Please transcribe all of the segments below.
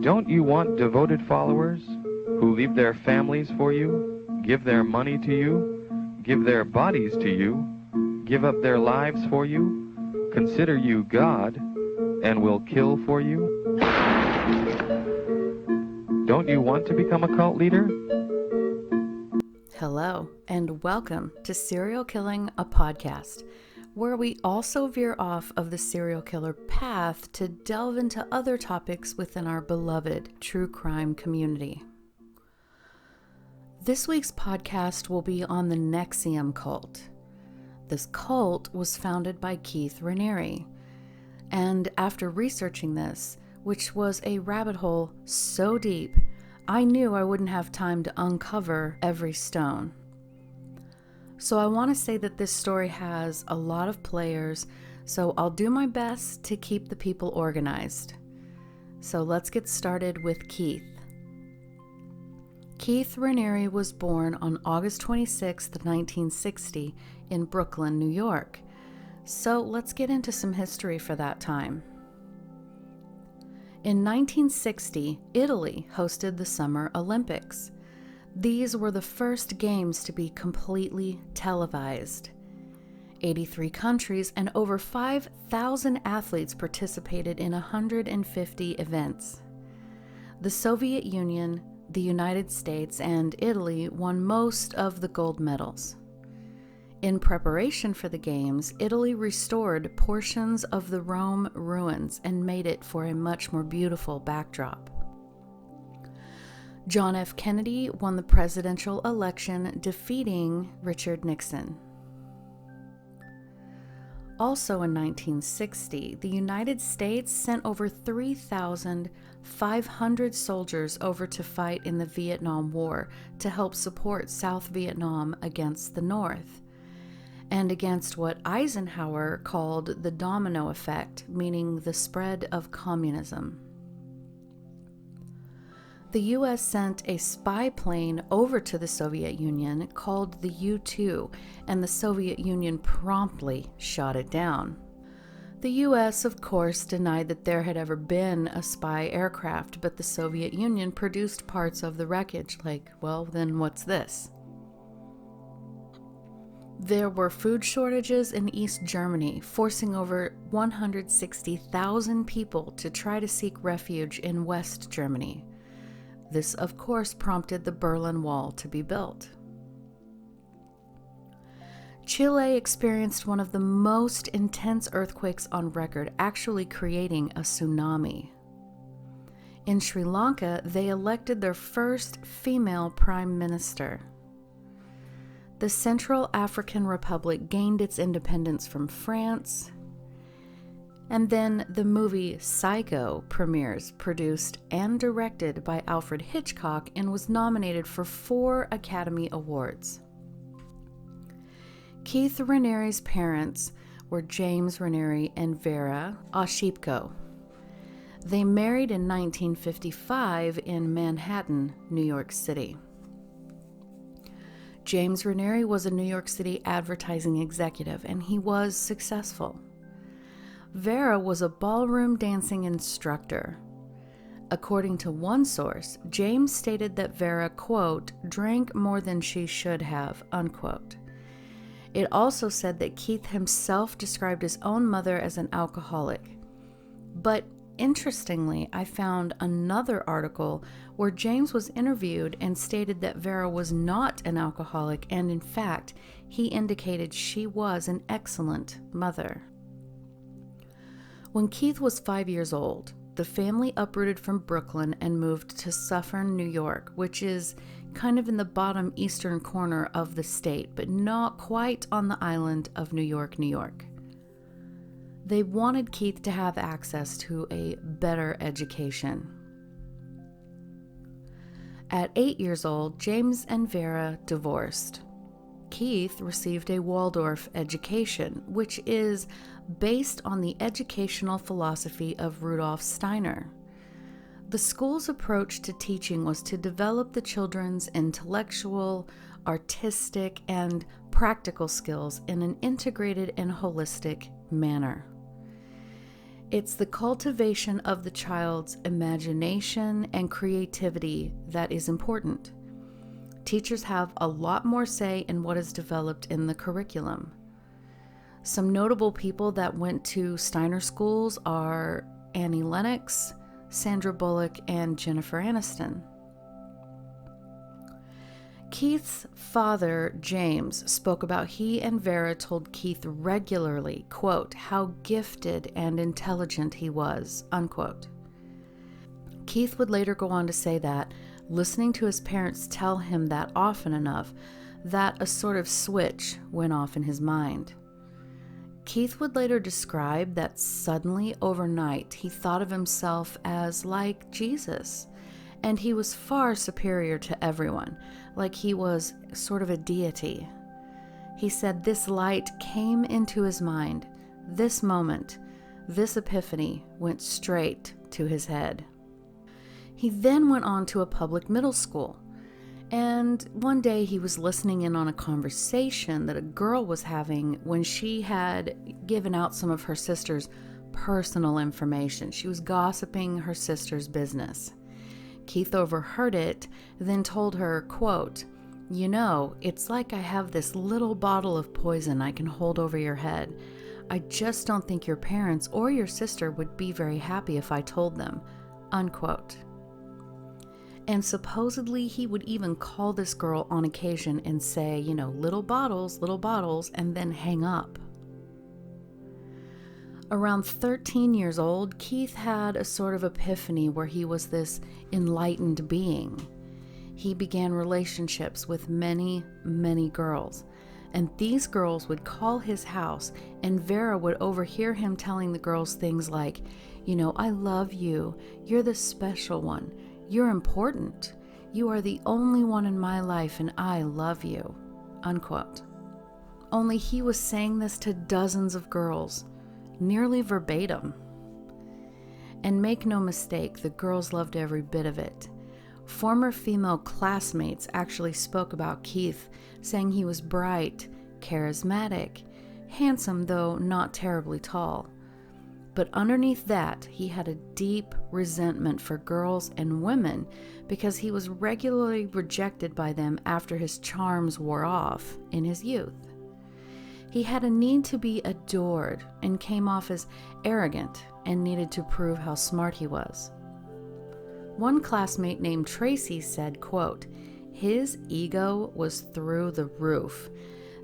Don't you want devoted followers who leave their families for you, give their money to you, give their bodies to you, give up their lives for you, consider you God, and will kill for you? Don't you want to become a cult leader? Hello, and welcome to Serial Killing, a podcast, where we also veer off of the serial killer path to delve into other topics within our beloved true crime community. This week's podcast will be on the NXIVM cult. This cult was founded by Keith Raniere, and after researching this, which was a rabbit hole so deep, I knew I wouldn't have time to uncover every stone. So I want to say that this story has a lot of players, so I'll do my best to keep the people organized. So let's get started with Keith. Keith Raniere was born on August 26, 1960 in Brooklyn, New York. So let's get into some history for that time. In 1960, Italy hosted the Summer Olympics. These were the first games to be completely televised. 83 countries and over 5,000 athletes participated in 150 events. The Soviet Union, the United States, and Italy won most of the gold medals. In preparation for the games, Italy restored portions of the Rome ruins and made it for a much more beautiful backdrop. John F. Kennedy won the presidential election, defeating Richard Nixon. Also in 1960, the United States sent over 3,500 soldiers over to fight in the Vietnam War to help support South Vietnam against the North, and against what Eisenhower called the domino effect, meaning the spread of communism. The U.S. sent a spy plane over to the Soviet Union called the U-2, and the Soviet Union promptly shot it down. The U.S., of course, denied that there had ever been a spy aircraft, but the Soviet Union produced parts of the wreckage, like, well, then what's this? There were food shortages in East Germany, forcing over 160,000 people to try to seek refuge in West Germany. This, of course, prompted the Berlin Wall to be built. Chile experienced one of the most intense earthquakes on record, actually creating a tsunami. In Sri Lanka, they elected their first female prime minister. The Central African Republic gained its independence from France. And then the movie Psycho premieres, produced and directed by Alfred Hitchcock, and was nominated for 4 Academy Awards. Keith Raniere's parents were James Raniere and Vera Oshipko. They married in 1955 in Manhattan, New York City. James Raniere was a New York City advertising executive, and he was successful. Vera was a ballroom dancing instructor. According to one source, James stated that Vera, quote, drank more than she should have, unquote. It also said that Keith himself described his own mother as an alcoholic. But interestingly, I found another article where James was interviewed and stated that Vera was not an alcoholic, and in fact, he indicated she was an excellent mother. When Keith was 5 years old, the family uprooted from Brooklyn and moved to Suffern, New York, which is kind of in the bottom eastern corner of the state, but not quite on the island of New York, New York. They wanted Keith to have access to a better education. At 8 years old, James and Vera divorced. Keith received a Waldorf education, which is based on the educational philosophy of Rudolf Steiner. The school's approach to teaching was to develop the children's intellectual, artistic, and practical skills in an integrated and holistic manner. It's the cultivation of the child's imagination and creativity that is important. Teachers have a lot more say in what is developed in the curriculum. Some notable people that went to Steiner schools are Annie Lennox, Sandra Bullock, and Jennifer Aniston. Keith's father, James, spoke about he and Vera told Keith regularly, quote, how gifted and intelligent he was, unquote. Keith would later go on to say that, listening to his parents tell him that often enough, that a sort of switch went off in his mind. Keith would later describe that suddenly overnight he thought of himself as like Jesus, and he was far superior to everyone, like he was sort of a deity. He said this light came into his mind, this moment, this epiphany went straight to his head. He then went on to a public middle school, and one day he was listening in on a conversation that a girl was having when she had given out some of her sister's personal information. She was gossiping her sister's business. Keith overheard it, then told her, quote, you know, it's like I have this little bottle of poison I can hold over your head. I just don't think your parents or your sister would be very happy if I told them, unquote. And supposedly he would even call this girl on occasion and say, you know, little bottles, and then hang up. Around 13 years old, Keith had a sort of epiphany where he was this enlightened being. He began relationships with many, many girls, and these girls would call his house, and Vera would overhear him telling the girls things like, you know, I love you, you're the special one, you're important, you are the only one in my life and I love you, unquote. Only he was saying this to dozens of girls, nearly verbatim. And make no mistake, the girls loved every bit of it. Former female classmates actually spoke about Keith, saying he was bright, charismatic, handsome though not terribly tall. But underneath that, he had a deep resentment for girls and women because he was regularly rejected by them after his charms wore off in his youth. He had a need to be adored and came off as arrogant and needed to prove how smart he was. One classmate named Tracy said, quote, his ego was through the roof.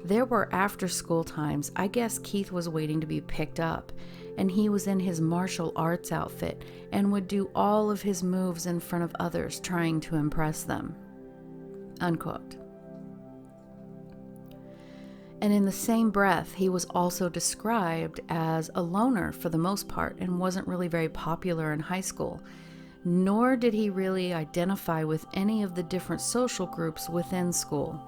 There were after-school times, I guess Keith was waiting to be picked up, and he was in his martial arts outfit and would do all of his moves in front of others trying to impress them, unquote. And in the same breath, he was also described as a loner for the most part and wasn't really very popular in high school, nor did he really identify with any of the different social groups within school.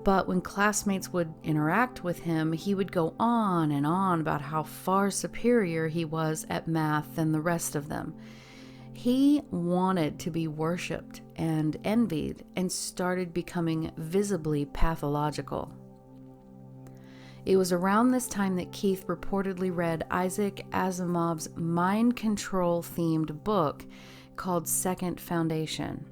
But when classmates would interact with him, he would go on and on about how far superior he was at math than the rest of them. He wanted to be worshipped and envied and started becoming visibly pathological. It was around this time that Keith reportedly read Isaac Asimov's mind control themed book called Second Foundation.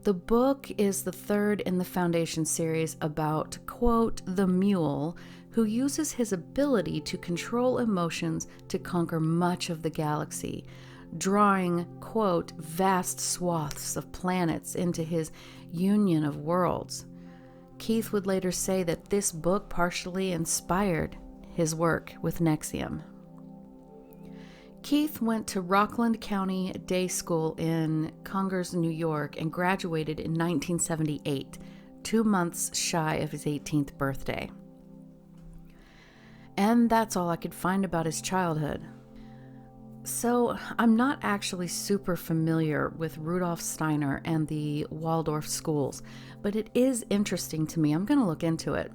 The book is the third in the Foundation series about, quote, the mule who uses his ability to control emotions to conquer much of the galaxy, drawing, quote, vast swaths of planets into his union of worlds. Keith would later say that this book partially inspired his work with NXIVM. Keith went to Rockland County Day School in Congers, New York, and graduated in 1978, 2 months shy of his 18th birthday. And that's all I could find about his childhood. So I'm not actually super familiar with Rudolf Steiner and the Waldorf schools, but it is interesting to me. I'm going to look into it.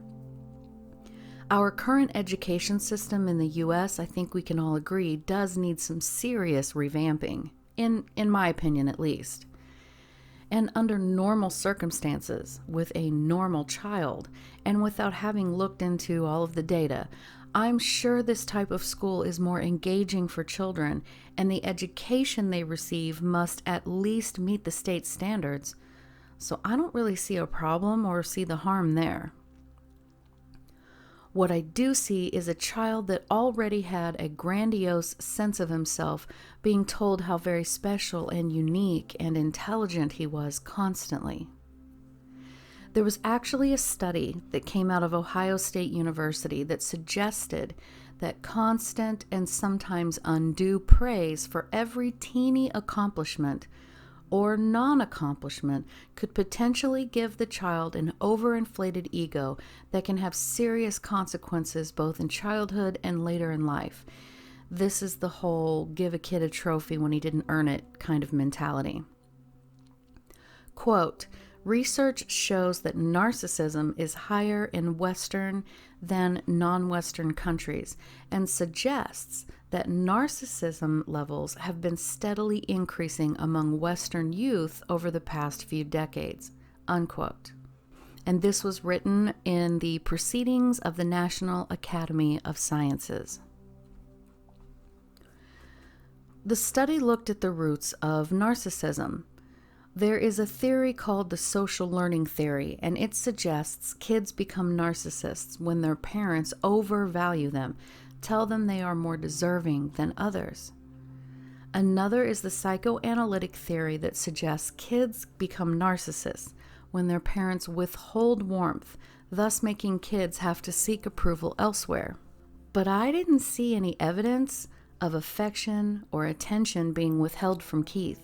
Our current education system in the U.S., I think we can all agree, does need some serious revamping, in my opinion at least. And under normal circumstances, with a normal child, and without having looked into all of the data, I'm sure this type of school is more engaging for children, and the education they receive must at least meet the state standards. So I don't really see a problem or see the harm there. What I do see is a child that already had a grandiose sense of himself being told how very special and unique and intelligent he was constantly. There was actually a study that came out of Ohio State University that suggested that constant and sometimes undue praise for every teeny accomplishment or non-accomplishment could potentially give the child an overinflated ego that can have serious consequences both in childhood and later in life. This is the whole give a kid a trophy when he didn't earn it kind of mentality. Quote, research shows that narcissism is higher in Western than non-Western countries and suggests that narcissism levels have been steadily increasing among Western youth over the past few decades, unquote. And this was written in the Proceedings of the National Academy of Sciences. The study looked at the roots of narcissism. There is a theory called the social learning theory, and it suggests kids become narcissists when their parents overvalue them, tell them they are more deserving than others. Another is the psychoanalytic theory that suggests kids become narcissists when their parents withhold warmth, thus making kids have to seek approval elsewhere. But I didn't see any evidence of affection or attention being withheld from Keith.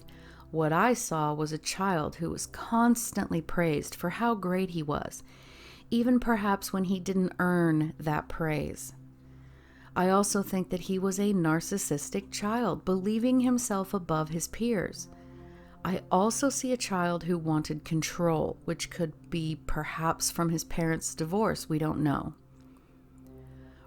What I saw was a child who was constantly praised for how great he was, even perhaps when he didn't earn that praise. I also think that he was a narcissistic child, believing himself above his peers. I also see a child who wanted control, which could be perhaps from his parents' divorce, we don't know.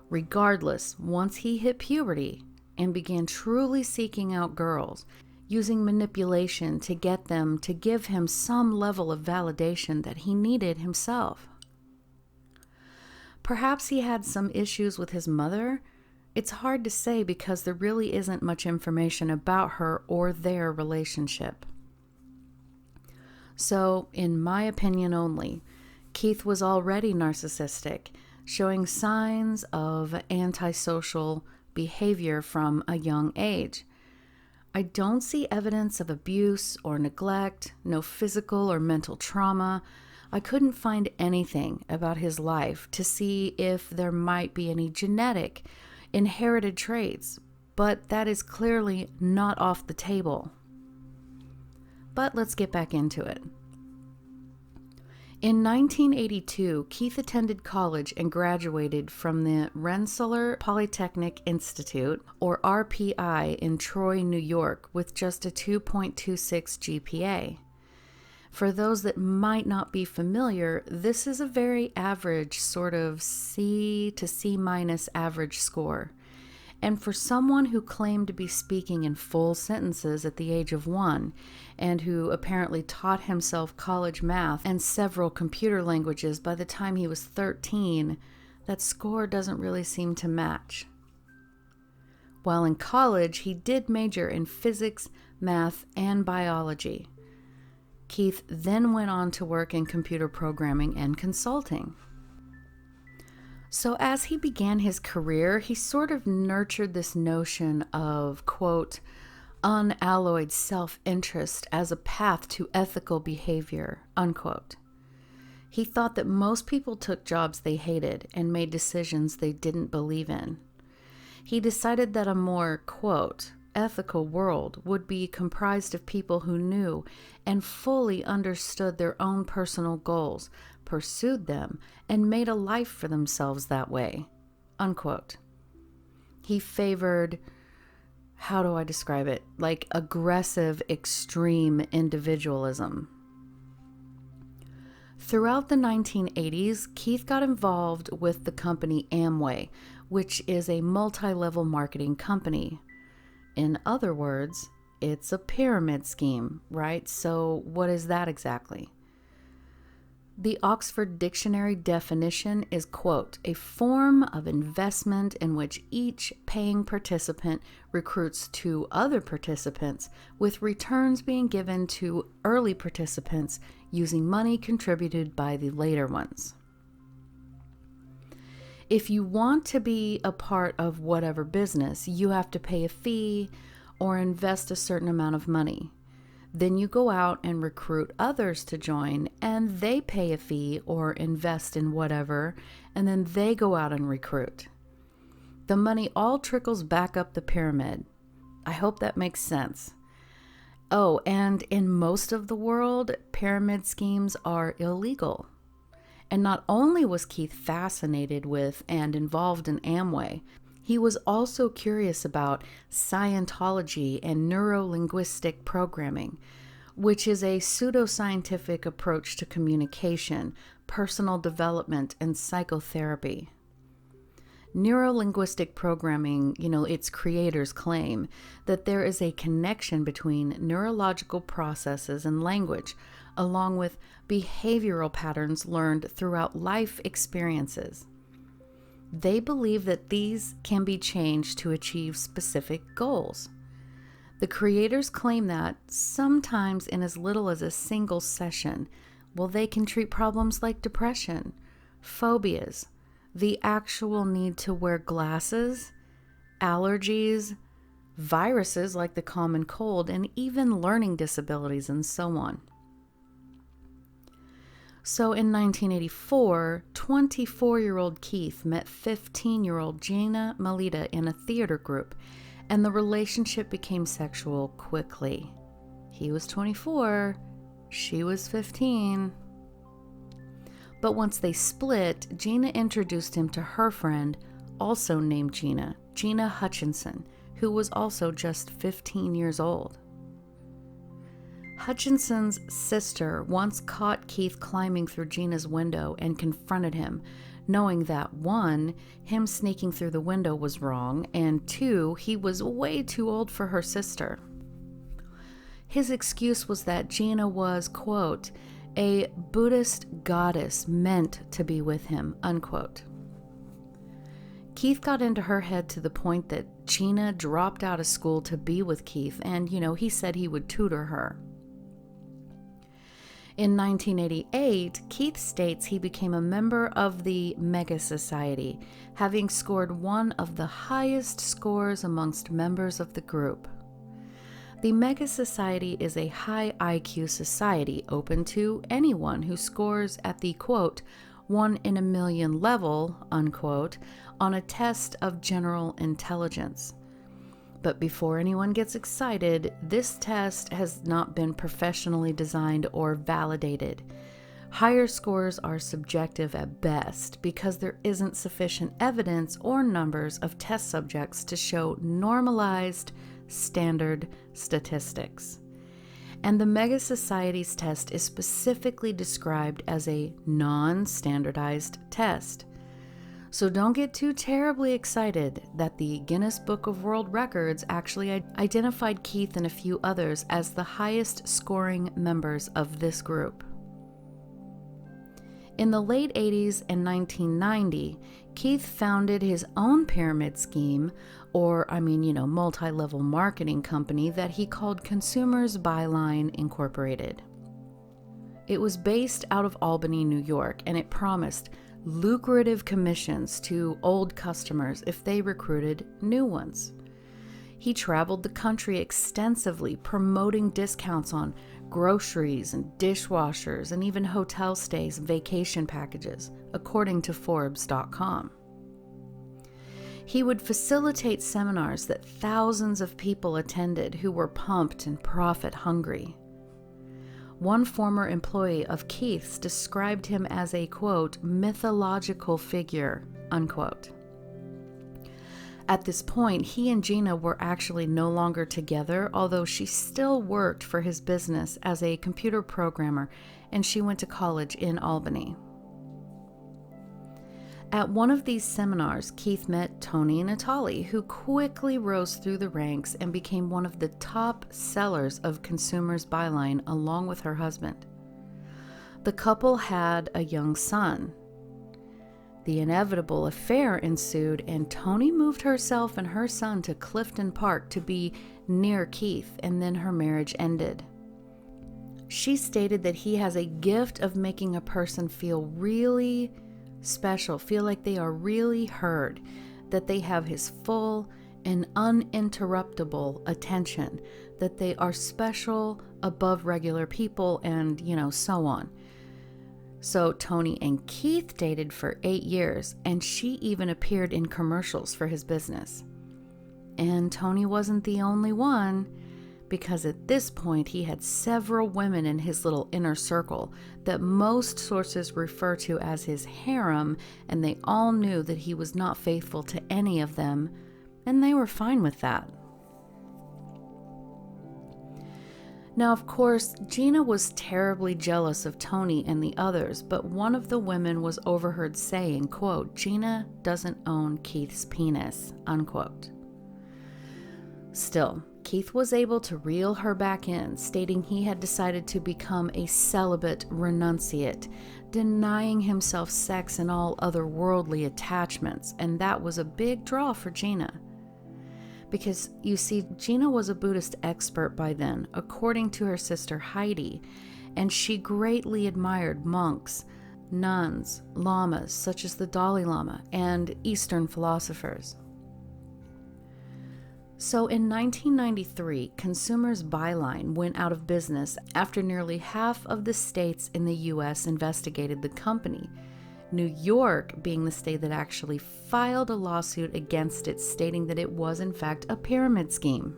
Regardless, once he hit puberty and began truly seeking out girls, using manipulation to get them to give him some level of validation that he needed himself. Perhaps he had some issues with his mother. It's hard to say because there really isn't much information about her or their relationship. So, in my opinion only, Keith was already narcissistic, showing signs of antisocial behavior from a young age. I don't see evidence of abuse or neglect, no physical or mental trauma. I couldn't find anything about his life to see if there might be any genetic, inherited traits, but that is clearly not off the table. But let's get back into it. In 1982, Keith attended college and graduated from the Rensselaer Polytechnic Institute, or RPI, in Troy, New York, with just a 2.26 GPA. For those that might not be familiar, this is a very average, sort of C to C- average score. And for someone who claimed to be speaking in full sentences at the age of 1, and who apparently taught himself college math and several computer languages by the time he was 13, that score doesn't really seem to match. While in college, he did major in physics, math, and biology. Keith then went on to work in computer programming and consulting. So as he began his career, he sort of nurtured this notion of, quote, unalloyed self-interest as a path to ethical behavior, unquote. He thought that most people took jobs they hated and made decisions they didn't believe in. He decided that a more, quote, ethical world would be comprised of people who knew and fully understood their own personal goals, pursued them, and made a life for themselves that way, unquote. He favored, how do I describe it, like aggressive, extreme individualism. Throughout the 1980s, Keith got involved with the company Amway, which is a multi-level marketing company. In other words, it's a pyramid scheme, right? So what is that exactly? The Oxford Dictionary definition is, quote, a form of investment in which each paying participant recruits two other participants, with returns being given to early participants using money contributed by the later ones. If you want to be a part of whatever business, you have to pay a fee or invest a certain amount of money. Then you go out and recruit others to join, and they pay a fee or invest in whatever, and then they go out and recruit. The money all trickles back up the pyramid. I hope that makes sense. Oh, and in most of the world, pyramid schemes are illegal. And not only was Keith fascinated with and involved in Amway, he was also curious about Scientology and neuro-linguistic programming, which is a pseudoscientific approach to communication, personal development, and psychotherapy. Neuro-linguistic programming, its creators claim that there is a connection between neurological processes and language, along with behavioral patterns learned throughout life experiences. They believe that these can be changed to achieve specific goals. The creators claim that, sometimes in as little as a single session, they can treat problems like depression, phobias, the actual need to wear glasses, allergies, viruses like the common cold, and even learning disabilities and so on. So in 1984, 24-year-old Keith met 15-year-old Gina Melita in a theater group, and the relationship became sexual quickly. He was 24, she was 15. But once they split, Gina introduced him to her friend, also named Gina Hutchinson, who was also just 15 years old. Hutchinson's sister once caught Keith climbing through Gina's window and confronted him, knowing that 1, him sneaking through the window was wrong, and 2, he was way too old for her sister. His excuse was that Gina was, quote, a Buddhist goddess meant to be with him, unquote. Keith got into her head to the point that Gina dropped out of school to be with Keith, and, he said he would tutor her. In 1988, Keith states he became a member of the Mega Society, having scored one of the highest scores amongst members of the group. The Mega Society is a high IQ society open to anyone who scores at the, quote, 1 in a million level, unquote, on a test of general intelligence. But before anyone gets excited, this test has not been professionally designed or validated. Higher scores are subjective at best because there isn't sufficient evidence or numbers of test subjects to show normalized standard statistics. And the Mega Society's test is specifically described as a non-standardized test. So don't get too terribly excited that the Guinness Book of World Records actually identified Keith and a few others as the highest scoring members of this group. In the late 80s and 1990, Keith founded his own pyramid scheme, or multi-level marketing company that he called Consumers Byline Incorporated. It was based out of Albany, New York, and it promised lucrative commissions to old customers if they recruited new ones. He traveled the country extensively, promoting discounts on groceries and dishwashers and even hotel stays and vacation packages, according to Forbes.com. He would facilitate seminars that thousands of people attended who were pumped and profit hungry. One former employee of Keith's described him as a, quote, mythological figure, unquote. At this point, he and Gina were actually no longer together, although she still worked for his business as a computer programmer, and she went to college in Albany. At one of these seminars, Keith met Tony Natali, who quickly rose through the ranks and became one of the top sellers of Consumers Byline along with her husband. The couple had a young son. The inevitable affair ensued, and Toni moved herself and her son to Clifton Park to be near Keith, and then her marriage ended. She stated that he has a gift of making a person feel really special, feel like they are really heard, that they have his full and uninterruptible attention, that they are special above regular people, and, so on. So Toni and Keith dated for 8 years, and she even appeared in commercials for his business. And Toni wasn't the only one, because at this point he had several women in his little inner circle that most sources refer to as his harem, and they all knew that he was not faithful to any of them, and they were fine with that. Now, of course, Gina was terribly jealous of Toni and the others, but one of the women was overheard saying, quote, "Gina doesn't own Keith's penis," unquote. Still, Keith was able to reel her back in, stating he had decided to become a celibate renunciate, denying himself sex and all other worldly attachments, and that was a big draw for Gina. Because, you see, Gina was a Buddhist expert by then, according to her sister Heidi, and she greatly admired monks, nuns, lamas, such as the Dalai Lama, and Eastern philosophers. So in 1993, Consumers Byline went out of business after nearly half of the states in the U.S. investigated the company, New York being the state that actually filed a lawsuit against it, stating that it was in fact a pyramid scheme.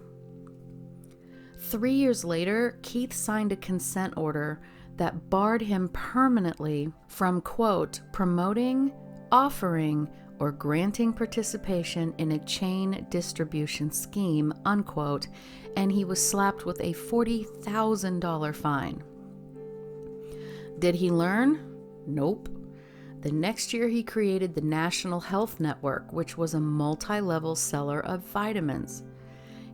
3 years later, Keith signed a consent order that barred him permanently from, quote, "promoting, offering, or granting participation in a chain distribution scheme," unquote, and he was slapped with a $40,000 fine. Did he learn? Nope. The next year, he created the National Health Network, which was a multi-level seller of vitamins.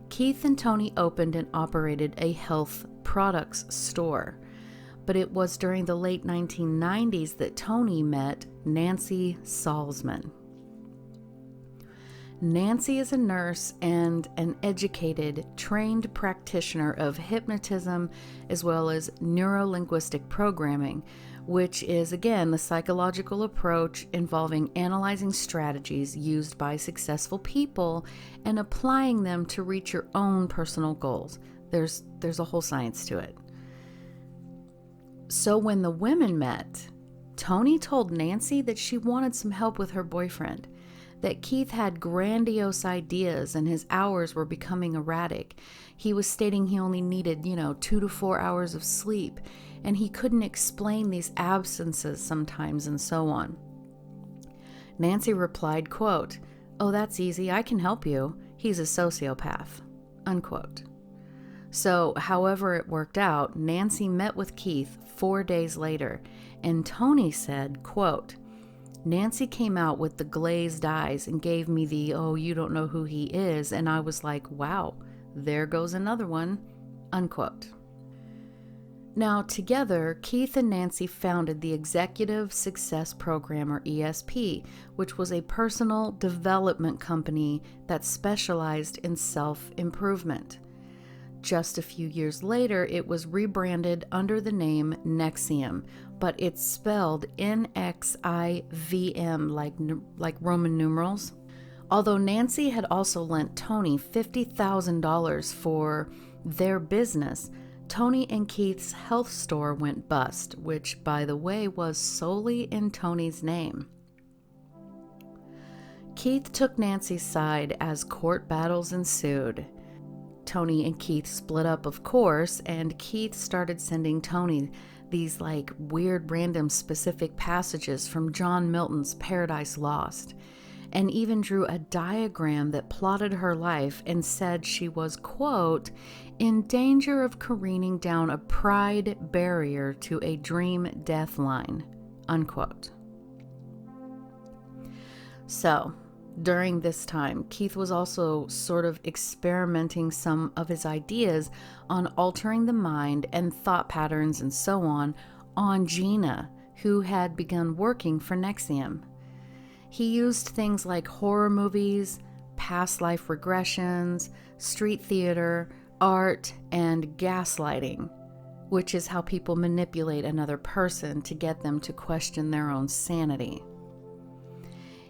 Keith and Toni opened and operated a health products store, but it was during the late 1990s that Toni met Nancy Salzman. Nancy is a nurse and an educated, trained practitioner of hypnotism as well as neuro-linguistic programming, which is, again, the psychological approach involving analyzing strategies used by successful people and applying them to reach your own personal goals. There's a whole science to it. So when the women met, Toni told Nancy that she wanted some help with her boyfriend, that Keith had grandiose ideas and his hours were becoming erratic. He was stating he only needed, 2 to 4 hours of sleep, and he couldn't explain these absences sometimes, and so on. Nancy replied, quote, "Oh, that's easy. I can help you. He's a sociopath," unquote. So, however it worked out, Nancy met with Keith 4 days later, and Toni said, quote, "Nancy came out with the glazed eyes and gave me the, 'oh, you don't know who he is,' and I was like, wow, there goes another one," unquote. Now, together, Keith and Nancy founded the Executive Success Program, or ESP, which was a personal development company that specialized in self-improvement. Just a few years later, it was rebranded under the name NXIVM, but it's spelled NXIVM, like Roman numerals. Although Nancy had also lent Toni $50,000 for their business, Toni and Keith's health store went bust, which, by the way, was solely in Toni's name. Keith took Nancy's side as court battles ensued. Toni and Keith split up, of course, and Keith started sending Toni these weird random specific passages from John Milton's Paradise Lost, and even drew a diagram that plotted her life and said she was, quote, "in danger of careening down a pride barrier to a dream death line," unquote. So, during this time, Keith was also sort of experimenting some of his ideas on altering the mind and thought patterns and so on on Gina, who had begun working for NXIVM. He used things like horror movies, past life regressions, street theater, art, and gaslighting, which is how people manipulate another person to get them to question their own sanity.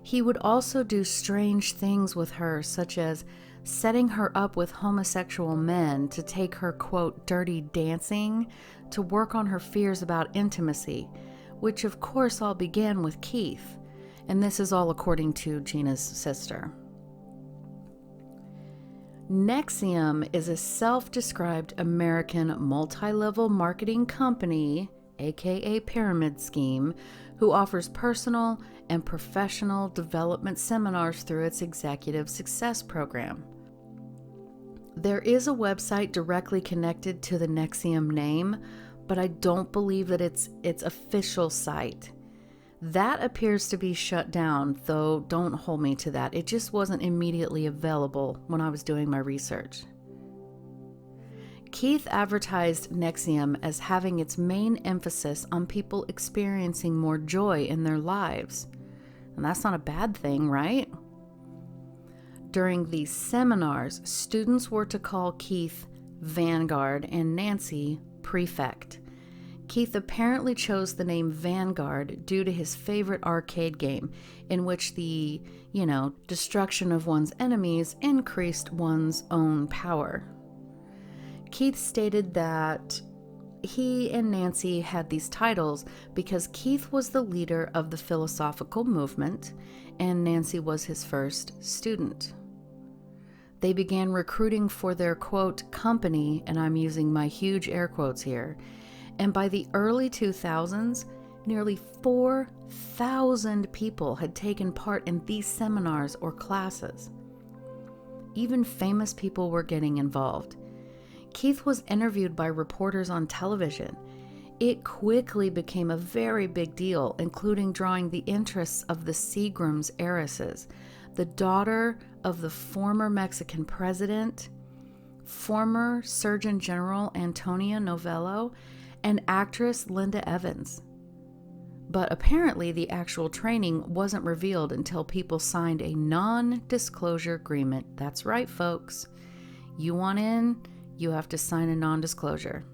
He would also do strange things with her, such as setting her up with homosexual men to take her, quote, dirty dancing to work on her fears about intimacy, which of course all began with Keith, and this is all according to Gina's sister. NXIVM is a self-described American multi-level marketing company, aka pyramid scheme, who offers personal and professional development seminars through its Executive Success Program. There is a website directly connected to the NXIVM name, but I don't believe that it's its official site. That appears to be shut down, though don't hold me to that. It just wasn't immediately available when I was doing my research. Keith advertised NXIVM as having its main emphasis on people experiencing more joy in their lives. And that's not a bad thing, right? During these seminars, students were to call Keith Vanguard and Nancy Prefect. Keith apparently chose the name Vanguard due to his favorite arcade game, in which the, destruction of one's enemies increased one's own power. Keith stated that he and Nancy had these titles because Keith was the leader of the philosophical movement and Nancy was his first student. They began recruiting for their, quote, company, and I'm using my huge air quotes here, and by the early 2000s, nearly 4,000 people had taken part in these seminars or classes. Even famous people were getting involved. Keith was interviewed by reporters on television. It quickly became a very big deal, including drawing the interests of the Seagram's heiresses, the daughter of the former Mexican president, former Surgeon General Antonia Novello, and actress Linda Evans. But apparently the actual training wasn't revealed until people signed a non-disclosure agreement. That's right, folks. You want in, you have to sign a non-disclosure.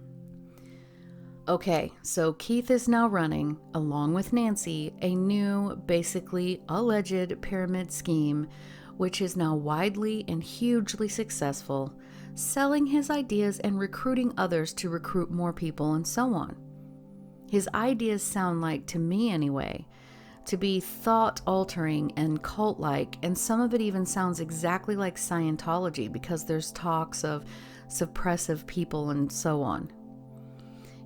Okay, so Keith is now running, along with Nancy, a new, basically alleged pyramid scheme, which is now widely and hugely successful, selling his ideas and recruiting others to recruit more people and so on. His ideas sound like, to me anyway, to be thought-altering and cult-like, and some of it even sounds exactly like Scientology because there's talks of suppressive people and so on.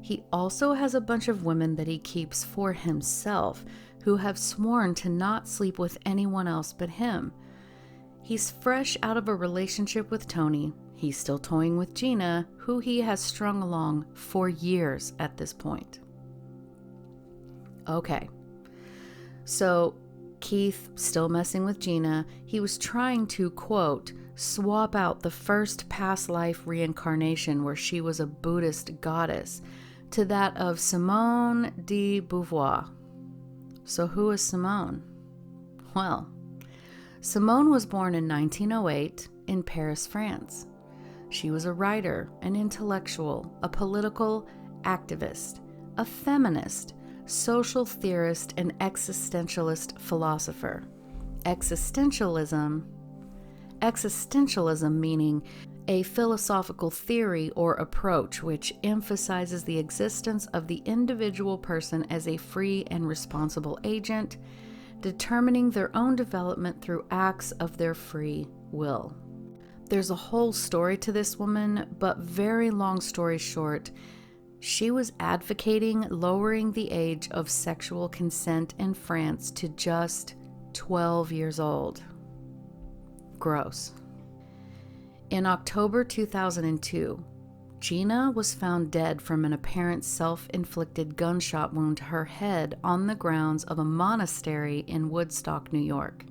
He also has a bunch of women that he keeps for himself who have sworn to not sleep with anyone else but him. He's fresh out of a relationship with Tony. He's still toying with Gina, who he has strung along for years at this point. Okay, so Keith still messing with Gina. He was trying to, quote, swap out the first past life reincarnation where she was a Buddhist goddess to that of Simone de Beauvoir. So who is Simone? Well, Simone was born in 1908 in Paris, France. She was a writer, an intellectual, a political activist, a feminist, social theorist, and existentialist philosopher. Existentialism meaning a philosophical theory or approach which emphasizes the existence of the individual person as a free and responsible agent, determining their own development through acts of their free will. There's a whole story to this woman, but very long story short, she was advocating lowering the age of sexual consent in France to just 12 years old. Gross. In October 2002, Gina was found dead from an apparent self-inflicted gunshot wound to her head on the grounds of a monastery in Woodstock, New York.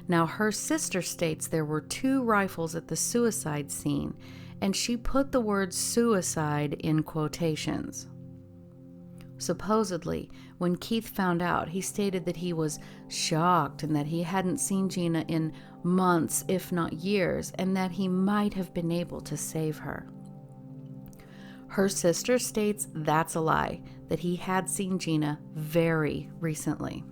Now, her sister states there were 2 rifles at the suicide scene, and she put the word suicide in quotations. Supposedly, when Keith found out, he stated that he was shocked and that he hadn't seen Gina in months, if not years, and that he might have been able to save her. Her sister states that's a lie, that he had seen Gina very recently.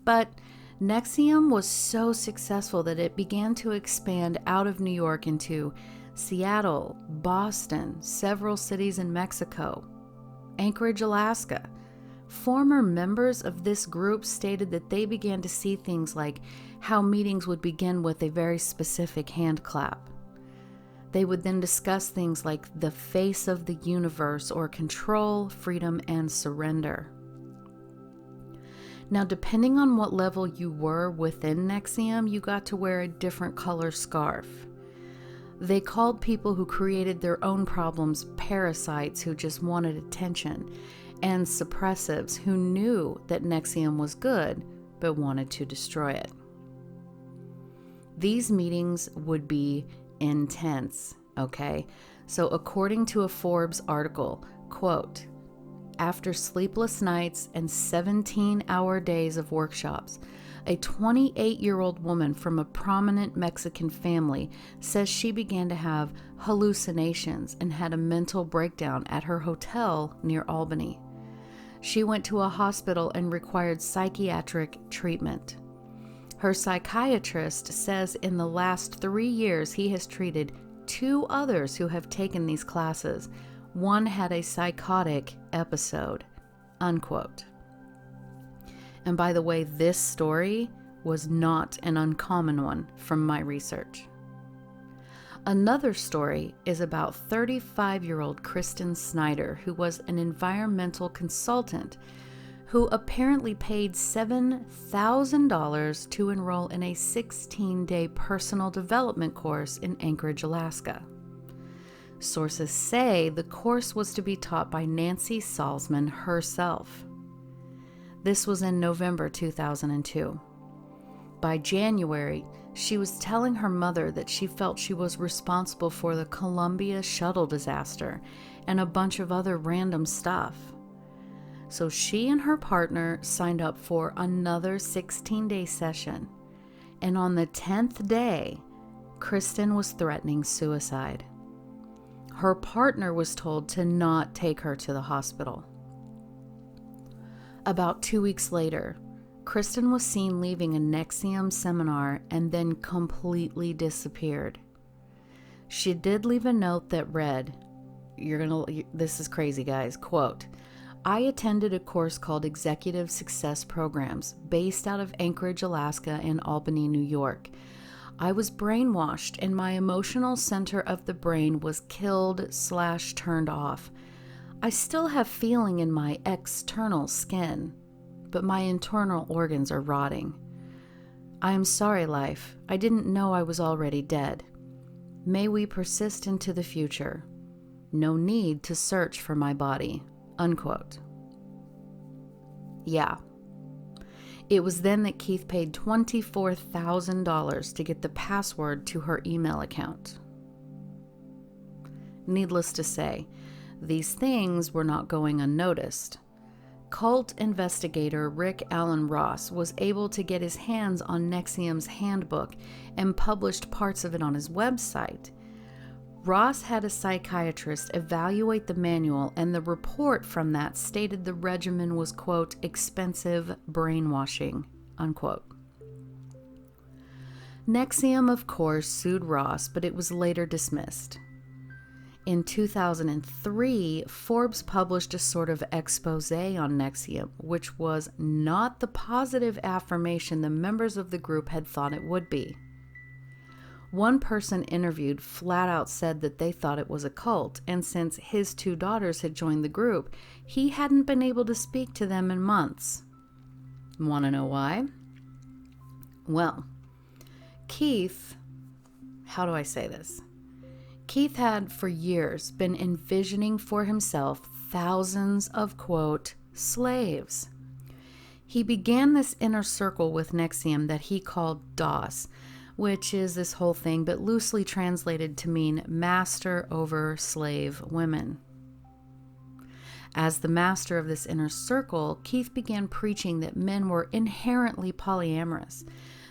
But NXIVM was so successful that it began to expand out of New York into Seattle, Boston, several cities in Mexico, Anchorage, Alaska. Former members of this group stated that they began to see things like how meetings would begin with a very specific hand clap. They would then discuss things like the face of the universe or control, freedom, and surrender. Now, depending on what level you were within NXIVM, you got to wear a different color scarf. They called people who created their own problems parasites who just wanted attention, and suppressives who knew that NXIVM was good but wanted to destroy it. These meetings would be intense, okay? So according to a Forbes article, quote, after sleepless nights and 17-hour days of workshops, a 28-year-old woman from a prominent Mexican family says she began to have hallucinations and had a mental breakdown at her hotel near Albany. She went to a hospital and required psychiatric treatment. Her psychiatrist says in the last 3 years he has treated 2 others who have taken these classes. One had a psychotic episode, unquote. And by the way, this story was not an uncommon one from my research. Another story is about 35-year-old Kristen Snyder, who was an environmental consultant who apparently paid $7,000 to enroll in a 16-day personal development course in Anchorage, Alaska. Sources say the course was to be taught by Nancy Salzman herself. This was in November 2002. By January, she was telling her mother that she felt she was responsible for the Columbia shuttle disaster and a bunch of other random stuff. So she and her partner signed up for another 16-day session. And on the 10th day, Kristen was threatening suicide. Her partner was told to not take her to the hospital. About 2 weeks later, Kristen was seen leaving a NXIVM seminar and then completely disappeared. She did leave a note that read, this is crazy, guys, quote, I attended a course called Executive Success Programs based out of Anchorage, Alaska and Albany, New York. I was brainwashed and my emotional center of the brain was killed/turned off. I still have feeling in my external skin, but my internal organs are rotting. I am sorry, life. I didn't know I was already dead. May we persist into the future. No need to search for my body. Unquote. Yeah. It was then that Keith paid $24,000 to get the password to her email account. Needless to say, these things were not going unnoticed. Cult investigator Rick Allen Ross was able to get his hands on NXIVM's handbook and published parts of it on his website. Ross had a psychiatrist evaluate the manual, and the report from that stated the regimen was, quote, expensive brainwashing, unquote. NXIVM, of course, sued Ross, but it was later dismissed. In 2003, Forbes published a sort of expose on NXIVM, which was not the positive affirmation the members of the group had thought it would be. One person interviewed flat out said that they thought it was a cult, and since his 2 daughters had joined the group, he hadn't been able to speak to them in months. Want to know why? Well, Keith, how do I say this? Keith had for years been envisioning for himself thousands of, quote, slaves. He began this inner circle with NXIVM that he called DOS, which is this whole thing, but loosely translated to mean master over slave women. As the master of this inner circle, Keith began preaching that men were inherently polyamorous,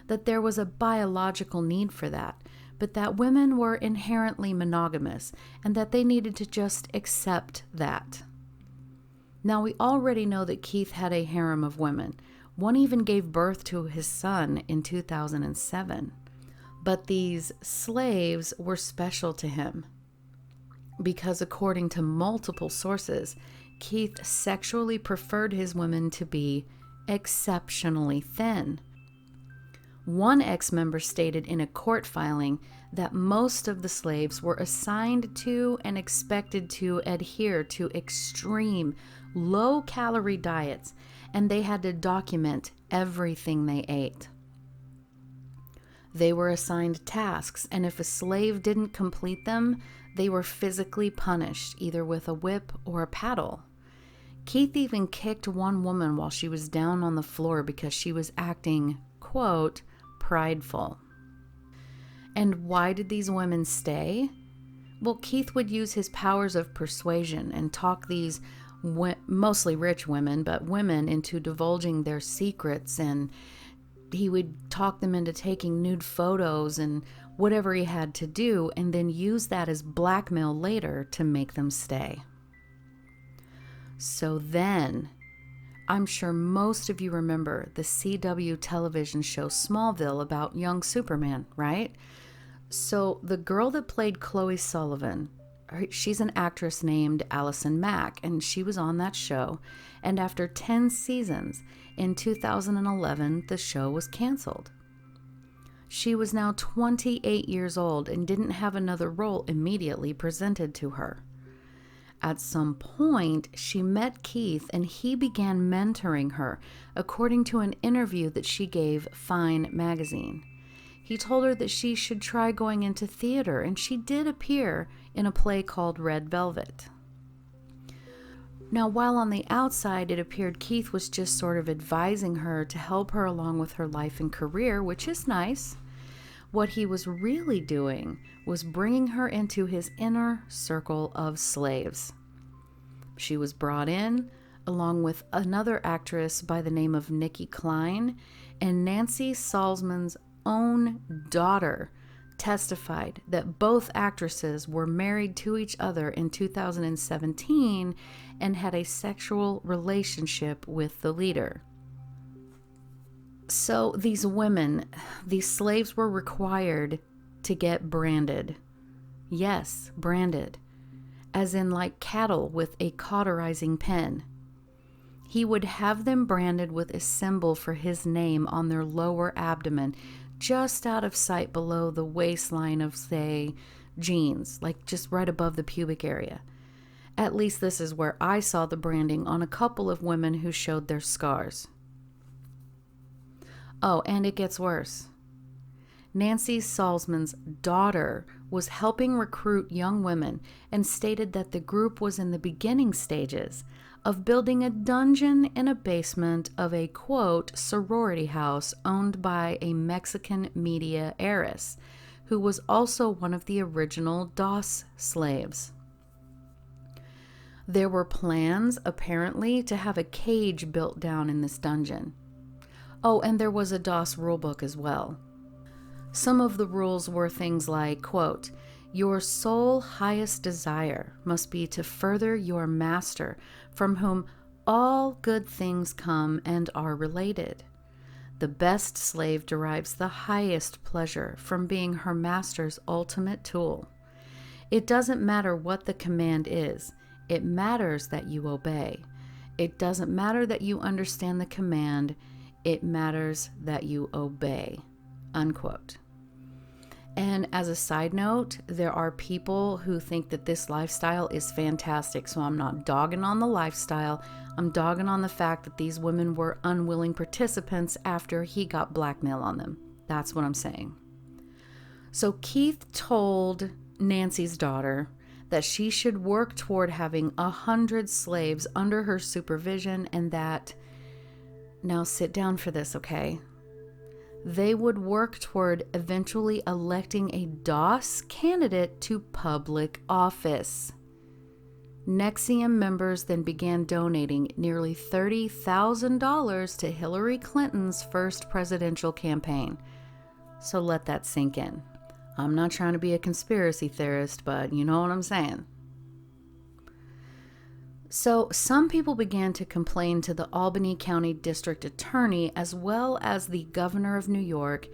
that there was a biological need for that, but that women were inherently monogamous, and that they needed to just accept that. Now, we already know that Keith had a harem of women. One even gave birth to his son in 2007. But these slaves were special to him because, according to multiple sources, Keith sexually preferred his women to be exceptionally thin. One ex-member stated in a court filing that most of the slaves were assigned to and expected to adhere to extreme, low-calorie diets, and they had to document everything they ate. They were assigned tasks, and if a slave didn't complete them, they were physically punished, either with a whip or a paddle. Keith even kicked one woman while she was down on the floor because she was acting, quote, prideful. And why did these women stay? Well, Keith would use his powers of persuasion and talk these mostly rich women, but women into divulging their secrets, and he would talk them into taking nude photos and whatever he had to do, and then use that as blackmail later to make them stay. So then, I'm sure most of you remember the CW television show Smallville about young Superman, right? So the girl that played Chloe Sullivan, she's an actress named Allison Mack, and she was on that show. And after 10 seasons, in 2011, the show was canceled. She was now 28 years old and didn't have another role immediately presented to her. At some point, she met Keith and he began mentoring her, according to an interview that she gave Fine magazine. He told her that she should try going into theater, and she did appear in a play called Red Velvet. Now, while on the outside it appeared Keith was just sort of advising her to help her along with her life and career, which is nice, what he was really doing was bringing her into his inner circle of slaves. She was brought in along with another actress by the name of Nikki Klein, and Nancy Salzman's own daughter testified that both actresses were married to each other in 2017 and had a sexual relationship with the leader. So these women, these slaves, were required to get branded. Yes, branded. As in like cattle with a cauterizing pen. He would have them branded with a symbol for his name on their lower abdomen, just out of sight below the waistline of, say, jeans, like just right above the pubic area. At least this is where I saw the branding on a couple of women who showed their scars. Oh, and it gets worse. Nancy Salzman's daughter was helping recruit young women and stated that the group was in the beginning stages of building a dungeon in a basement of a, quote, sorority house owned by a Mexican media heiress, who was also one of the original DOS slaves. There were plans, apparently, to have a cage built down in this dungeon. Oh, and there was a DOS rulebook as well. Some of the rules were things like, quote, your sole highest desire must be to further your master, from whom all good things come and are related. The best slave derives the highest pleasure from being her master's ultimate tool. It doesn't matter what the command is. It matters that you obey. It doesn't matter that you understand the command. It matters that you obey. Unquote. And as a side note, there are people who think that this lifestyle is fantastic. So I'm not dogging on the lifestyle. I'm dogging on the fact that these women were unwilling participants after he got blackmail on them. That's what I'm saying. So Keith told Nancy's daughter that she should work toward having 100 slaves under her supervision, and that, now sit down for this, okay? They would work toward eventually electing a DOS candidate to public office. NXIVM members then began donating nearly $30,000 to Hillary Clinton's first presidential campaign. So let that sink in. I'm not trying to be a conspiracy theorist, but you know what I'm saying. So some people began to complain to the Albany County District Attorney, as well as the Governor of New York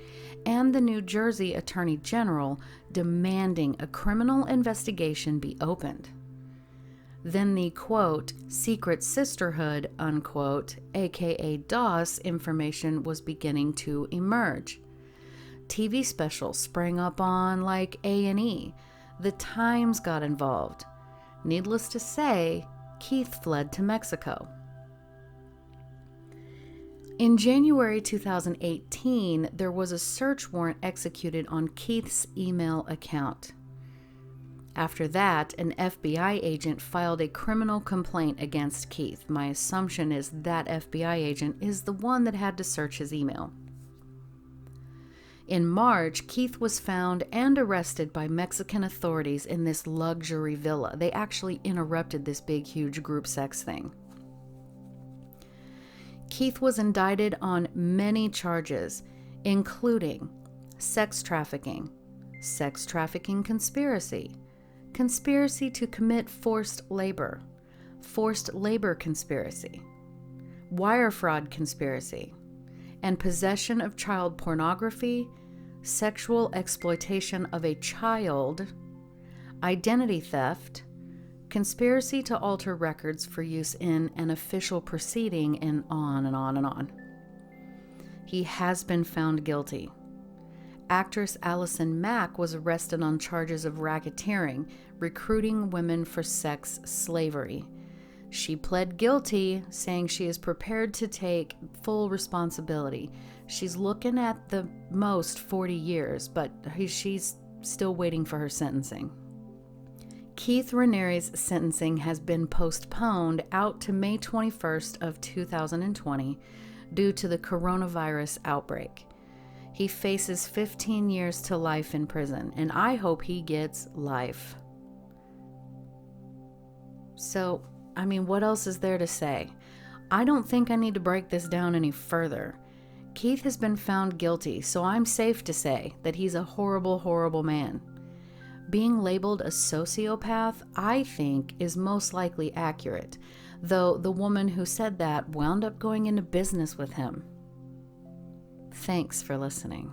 and the New Jersey Attorney General, demanding a criminal investigation be opened. Then the, quote, secret sisterhood, unquote, aka DOS information was beginning to emerge. TV specials sprang up on like A&E. The Times got involved. Needless to say, Keith fled to Mexico. In January 2018, there was a search warrant executed on Keith's email account. After that, an FBI agent filed a criminal complaint against Keith. My assumption is that FBI agent is the one that had to search his email. In March, Keith was found and arrested by Mexican authorities in this luxury villa. They actually interrupted this big, huge group sex thing. Keith was indicted on many charges, including sex trafficking conspiracy, conspiracy to commit forced labor conspiracy, wire fraud conspiracy, and possession of child pornography, sexual exploitation of a child, identity theft, conspiracy to alter records for use in an official proceeding, and on and on and on. He has been found guilty. Actress Allison Mack was arrested on charges of racketeering, recruiting women for sex slavery. She pled guilty, saying she is prepared to take full responsibility. She's looking at the most 40 years, but she's still waiting for her sentencing. Keith Raniere's sentencing has been postponed out to May 21st of 2020 due to the coronavirus outbreak. He faces 15 years to life in prison, and I hope he gets life. So, what else is there to say? I don't think I need to break this down any further. Keith has been found guilty, so I'm safe to say that he's a horrible, horrible man. Being labeled a sociopath, I think, is most likely accurate, though the woman who said that wound up going into business with him. Thanks for listening.